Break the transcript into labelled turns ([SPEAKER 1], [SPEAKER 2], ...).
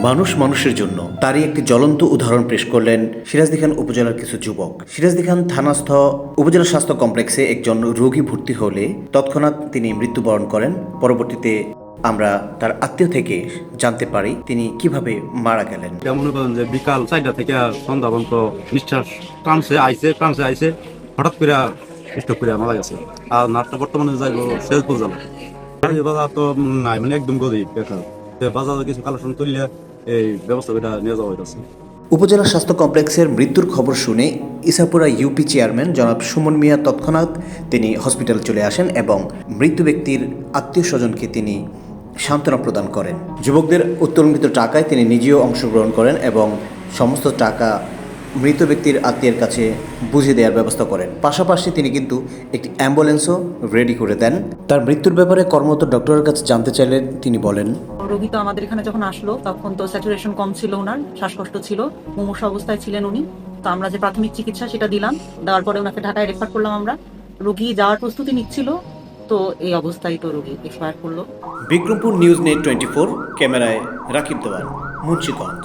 [SPEAKER 1] মানুষ মানুষের জন্য তারই একটি জ্বলন্ত উদাহরণ পেশ করলেন সিরাজদিখান উপজেলার কিছু যুবক। সিরাজদিখান থানাস্থ উপজেলা স্বাস্থ্য কমপ্লেক্সে একজন রোগী ভর্তি হলে তৎক্ষণাৎ তিনি মৃত্যুবরণ করেন। পরবর্তীতে আমরা তার আত্মীয় থেকে জানতে পারি তিনি কিভাবে মারা গেলেন।
[SPEAKER 2] মনে করেন যে বিকাল 4টা থেকে সন্ধ্যা পর্যন্ত নিঃশ্বাস টানছে আইছে হঠাৎ করে স্টপ করে মারা গেছে। আর নাটটা বর্তমানে যাইব শেরপুর জেলা। বাজার তো নাই, মানে একদম গরিব বেকার। বাজারে কিছু কালেকশন তুললে এই ব্যবস্থা করে নিয়ে যাওয়া হইতেছে।
[SPEAKER 1] উপজেলা স্বাস্থ্য কমপ্লেক্সের মৃত্যুর খবর শুনে ইসাপুরা ইউপি চেয়ারম্যান জনাব সুমন মিয়া তৎক্ষণাৎ তিনি হসপিটাল চলে আসেন এবং মৃত্যু ব্যক্তির আত্মীয় স্বজনকে তিনি সান্ত্বনা প্রদান করেন। যুবকদের উত্তোলনকৃত টাকায় তিনি নিজেও অংশগ্রহণ করেন এবং সমস্ত টাকা মৃত ব্যক্তির আত্মীয়ের কাছে বুঝিয়ে দেওয়ার ব্যবস্থা করেন। পাশাপাশি তিনি কিন্তু একটি অ্যাম্বুলেন্সও রেডি করে দেন। তার মৃত্যুর ব্যাপারে কর্মরত ডক্টরের কাছে জানতে চাইলে তিনি বলেন,
[SPEAKER 3] রোগী তো আমাদের এখানে যখন আসলো তখন তো স্যাচুরেশন কম ছিল, ওনার শ্বাসকষ্ট ছিল, মুমূর্ষু অবস্থায় ছিলেন উনি। তো আমরা যে প্রাথমিক চিকিৎসা সেটা দিলাম, দেওয়ার পরে ওনাকে ঢাকায় রেফার করলাম আমরা। রোগী যাওয়ার প্রস্তুতি নিচ্ছিল, তো এই অবস্থায় তো রোগী এক্সপায়ার করলো।
[SPEAKER 1] বিক্রমপুর নিউজ নেট 24, ক্যামেরায় রাকিব দেওয়ান, মুন্সিগঞ্জ।